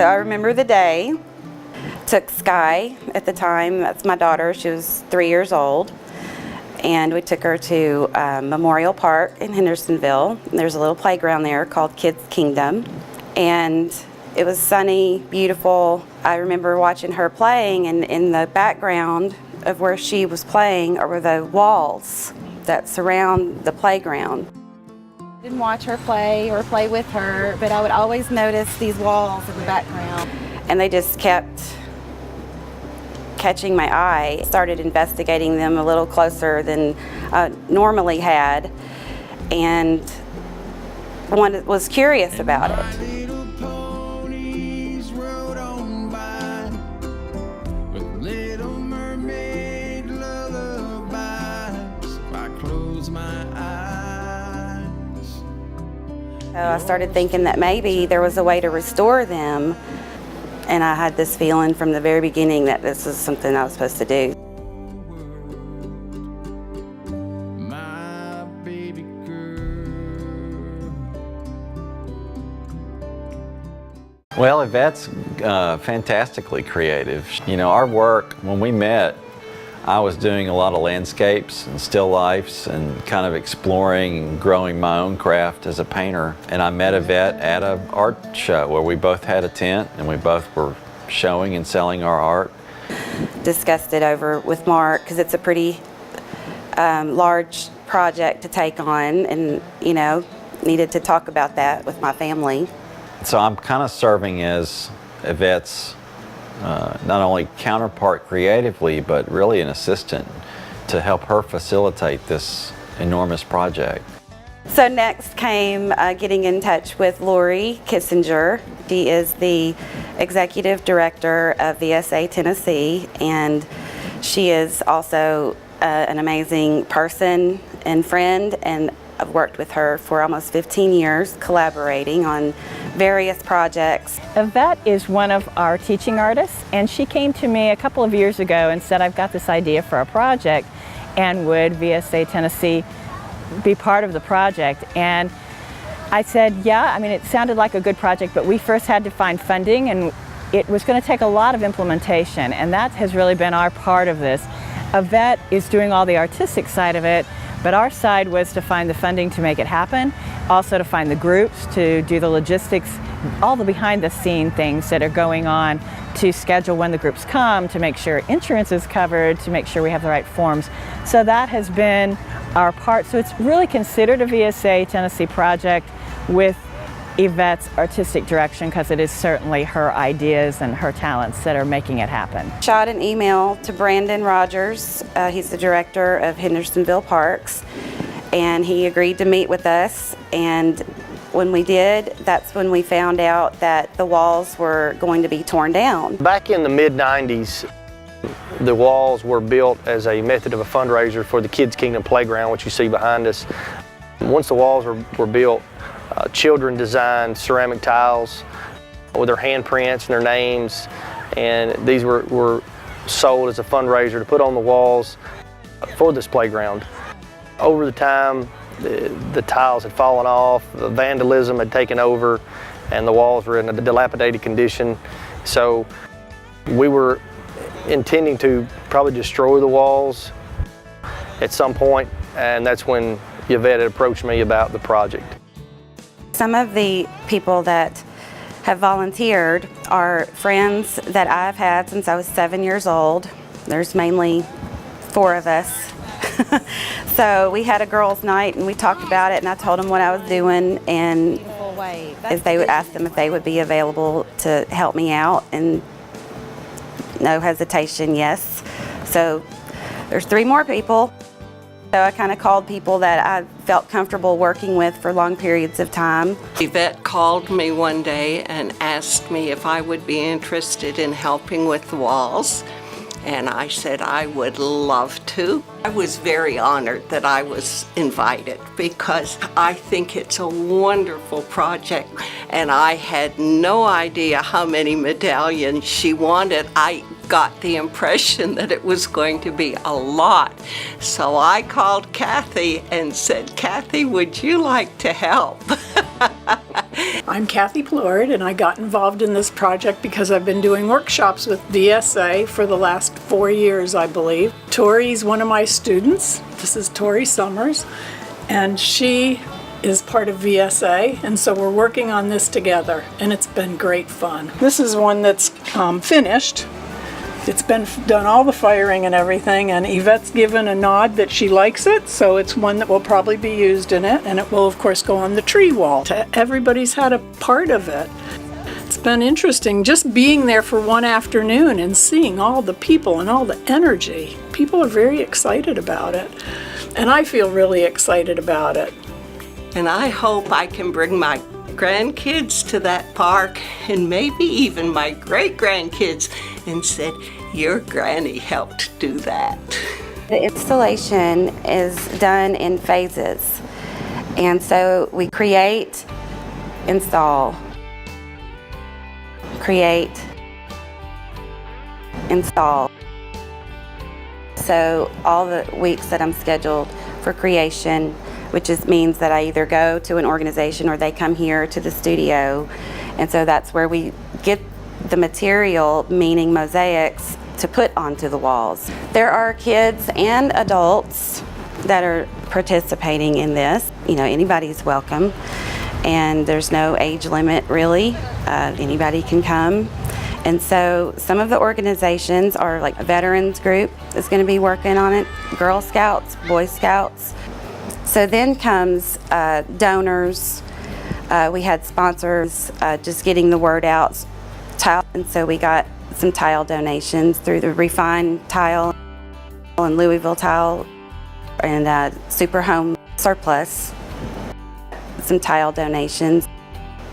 So I remember the day. Took Sky at the time, that's my daughter, she was 3 years old, and we took her to Memorial Park in Hendersonville. There's a little playground there called Kids Kingdom, and it was sunny, beautiful. I remember watching her playing, and in the background of where she was playing were the walls that surround the playground. I didn't watch her play or play with her, but I would always notice these walls in the background, and they just kept catching my eye. Started investigating them a little closer than I normally had, and was curious about it. So I started thinking that maybe there was a way to restore them, and I had this feeling from the very beginning that this was something I was supposed to do. My baby girl. Well, Yvette's fantastically creative. You know, our work, when we met, I was doing a lot of landscapes and still lifes and kind of exploring and growing my own craft as a painter. And I met Yvette at an art show where we both had a tent and we both were showing and selling our art. Discussed it over with Mark because it's a pretty large project to take on, and you know, needed to talk about that with my family. So I'm kind of serving as Yvette's not only counterpart creatively, but really an assistant to help her facilitate this enormous project. So next came getting in touch with Lori Kissinger. She is the executive director of VSA Tennessee, and she is also an amazing person and friend, and I've worked with her for almost 15 years, collaborating on various projects. Yvette is one of our teaching artists, and she came to me a couple of years ago and said, I've got this idea for a project, and would VSA Tennessee be part of the project? And I said, yeah, I mean, it sounded like a good project, but we first had to find funding, and it was going to take a lot of implementation, and that has really been our part of this. Yvette is doing all the artistic side of it, but our side was to find the funding to make it happen, also to find the groups, to do the logistics, all the behind the scene things that are going on, to schedule when the groups come, to make sure insurance is covered, to make sure we have the right forms. So that has been our part. So it's really considered a VSA Tennessee project with Yvette's artistic direction, because it is certainly her ideas and her talents that are making it happen. Shot an email to Brandon Rogers. He's the director of Hendersonville Parks, and he agreed to meet with us. And when we did, that's when we found out that the walls were going to be torn down. Back in the mid-90s, the walls were built as a method of a fundraiser for the Kids Kingdom playground, which you see behind us. Once the walls were built, children designed ceramic tiles with their handprints and their names, and these were sold as a fundraiser to put on the walls for this playground. Over the time, the tiles had fallen off, the vandalism had taken over, and the walls were in a dilapidated condition. So we were intending to probably destroy the walls at some point, and that's when Yvette had approached me about the project. Some of the people that have volunteered are friends that I've had since I was 7 years old. There's mainly 4 of us. So we had a girls' night and we talked about it, and I told them what I was doing, and if they would ask them if they would be available to help me out, and no hesitation, yes. So there's 3 more people. So I kind of called people that I felt comfortable working with for long periods of time. Yvette called me one day and asked me if I would be interested in helping with the walls, and I said I would love to. I was very honored that I was invited, because I think it's a wonderful project, and I had no idea how many medallions she wanted. I got the impression that it was going to be a lot. So I called Kathy and said, Kathy, would you like to help? I'm Kathy Plord, and I got involved in this project because I've been doing workshops with VSA for the last 4 years, I believe. Tori's one of my students. This is Tori Summers, and she is part of VSA, and so we're working on this together, and it's been great fun. This is one that's finished. It's been done all the firing and everything, and Yvette's given a nod that she likes it, so it's one that will probably be used in it, and it will of course go on the tree wall. Everybody's had a part of it. It's been interesting just being there for one afternoon and seeing all the people and all the energy. People are very excited about it, and I feel really excited about it. And I hope I can bring my grandkids to that park, and maybe even my great-grandkids, and said, your granny helped do that. The installation is done in phases. And so we create, install, create, install. So all the weeks that I'm scheduled for creation, which means that I either go to an organization or they come here to the studio. And so that's where we get the material, meaning mosaics, to put onto the walls. There are kids and adults that are participating in this. You know, anybody's welcome, and there's no age limit really. Anybody can come. And so some of the organizations are like a veterans group is going to be working on it, Girl Scouts, Boy Scouts. So then comes donors. We had sponsors just getting the word out. Tile, and so we got some tile donations through the Refined Tile and Louisville Tile and Super Home Surplus. Some tile donations.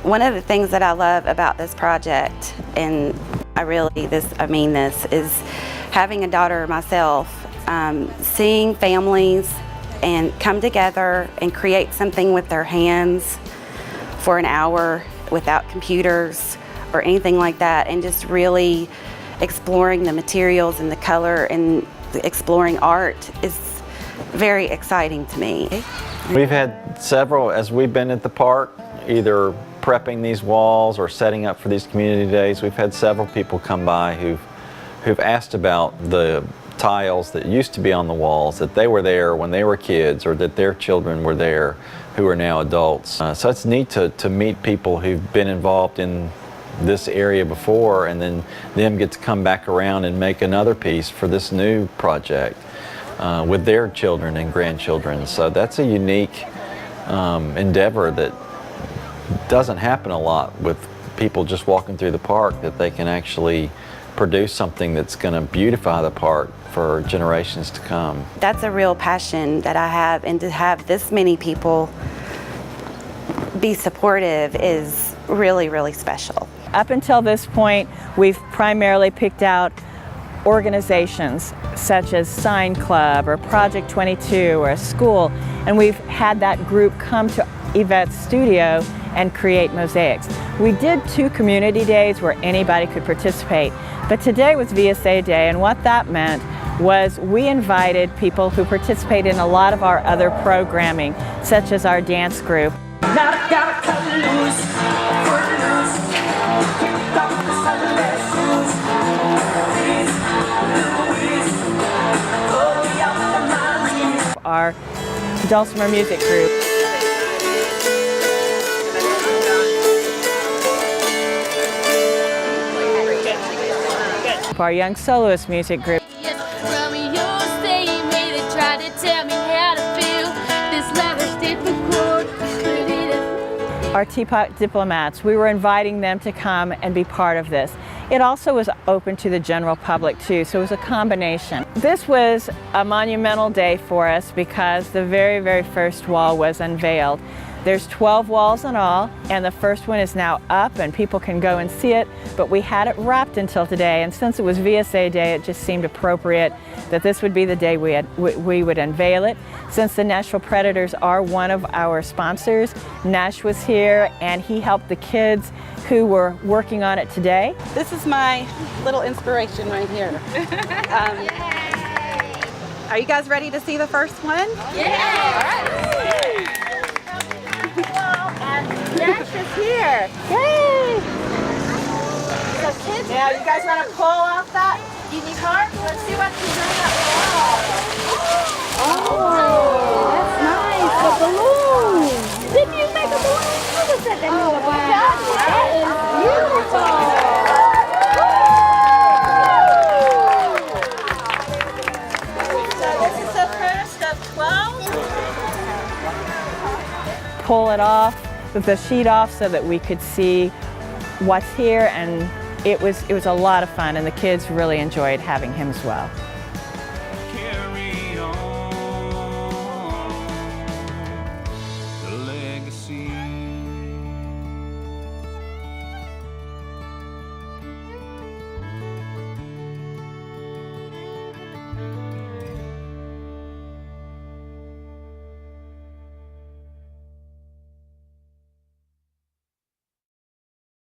One of the things that I love about this project, and I mean this, is having a daughter myself, seeing families and come together and create something with their hands for an hour without computers or anything like that, and just really exploring the materials and the color and exploring art is very exciting to me. We've had several, as we've been at the park, either prepping these walls or setting up for these community days. We've had several people come by who've asked about the tiles that used to be on the walls, that they were there when they were kids, or that their children were there who are now adults. So it's neat to meet people who've been involved in this area before, and then them get to come back around and make another piece for this new project with their children and grandchildren. So that's a unique endeavor that doesn't happen a lot with people just walking through the park, that they can actually produce something that's going to beautify the park for generations to come. That's a real passion that I have, and to have this many people be supportive is really, really special. Up until this point, we've primarily picked out organizations such as Sign Club or Project 22 or a school, and we've had that group come to Yvette's studio and create mosaics. We did 2 community days where anybody could participate, but today was VSA Day, and what that meant was we invited people who participate in a lot of our other programming, such as our dance group. Our dulcimer music group. Our young soloist music group. Our Teapot Diplomats, we were inviting them to come and be part of this. It also was open to the general public too, so it was a combination. This was a monumental day for us because the very, very first wall was unveiled. There's 12 walls in all, and the first one is now up and people can go and see it, but we had it wrapped until today, and since it was VSA Day, it just seemed appropriate that this would be the day we would unveil it. Since the Nashville Predators are one of our sponsors, Nash was here and he helped the kids who were working on it today. This is my little inspiration right here. Are you guys ready to see the first one? Yeah! All right. And Dash is here. Yay! Now, you guys want to pull off that tarp? Let's see what's behind that wall. Oh, that's nice. A balloon. Didn't you make a balloon? What was that? Oh, wow. That is beautiful. So this is the first of 12. Pull it off, the sheet off, so that we could see what's here, and it was a lot of fun, and the kids really enjoyed having him as well.